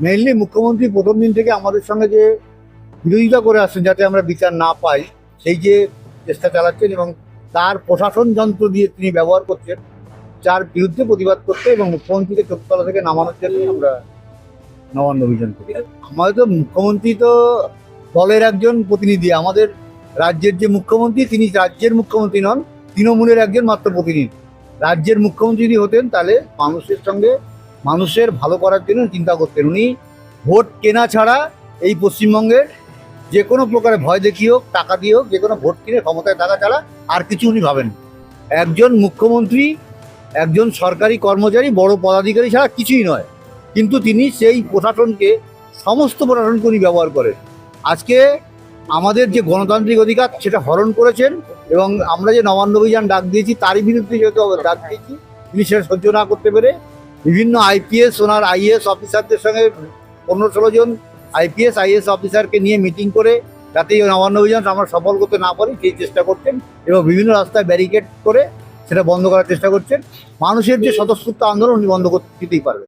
Mainly মুখ্যমন্ত্রী প্রথম দিন থেকে আমাদের সঙ্গে যে বিরোধিতা করে আসছেন যাতে আমরা বিচার না পাই, সেই যে চেষ্টা চালাচ্ছেন এবং তার প্রশাসন যন্ত্র দিয়ে তিনি ব্যবহার করছেন, যার বিরুদ্ধে প্রতিবাদ করতে এবং মুখ্যমন্ত্রীকে চোখতলা থেকে নামানোর জন্য আমরা নবান্ন অভিযান করি। আমাদের তো মুখ্যমন্ত্রী তো দলের একজন প্রতিনিধি। আমাদের রাজ্যের যে মুখ্যমন্ত্রী তিনি রাজ্যের মুখ্যমন্ত্রী নন, তৃণমূলের একজন মাত্র প্রতিনিধি। রাজ্যের মুখ্যমন্ত্রী যদি হতেন তাহলে মানুষের সঙ্গে মানুষের ভালো করার জন্য চিন্তা করতেন। উনি ভোট কেনা ছাড়া এই পশ্চিমবঙ্গের যে কোনো প্রকারে ভয় দেখিয়ে হোক, টাকা দিয়ে হোক, যে কোনো ভোট কিনে ক্ষমতায় থাকা ছাড়া আর কিছু উনি ভাবেন। একজন মুখ্যমন্ত্রী একজন সরকারি কর্মচারী, বড় পদাধিকারী ছাড়া কিছুই নয়, কিন্তু তিনি সেই প্রশাসনকে, সমস্ত প্রশাসনকে উনি ব্যবহার করেন। আজকে আমাদের যে গণতান্ত্রিক অধিকার সেটা হরণ করেছেন এবং আমরা যে নবান্ন অভিযান ডাক দিয়েছি তারই বিরুদ্ধে যেহেতু ডাক দিয়েছি, তিনি সেটা সহ্য না করতে পেরে বিভিন্ন আইপিএস, ওনার আইএএস অফিসারদের সঙ্গে 15-16 জন আইপিএস আইএএস অফিসারকে নিয়ে মিটিং করে যাতে এই নবান্ন অভিযান আমরা সফল করতে না পারি সেই চেষ্টা করছেন এবং বিভিন্ন রাস্তায় ব্যারিকেড করে সেটা বন্ধ করার চেষ্টা করছেন। মানুষের যে স্বতঃস্ফূর্ত আন্দোলন উনি বন্ধ করতে দিতেই পারবেন।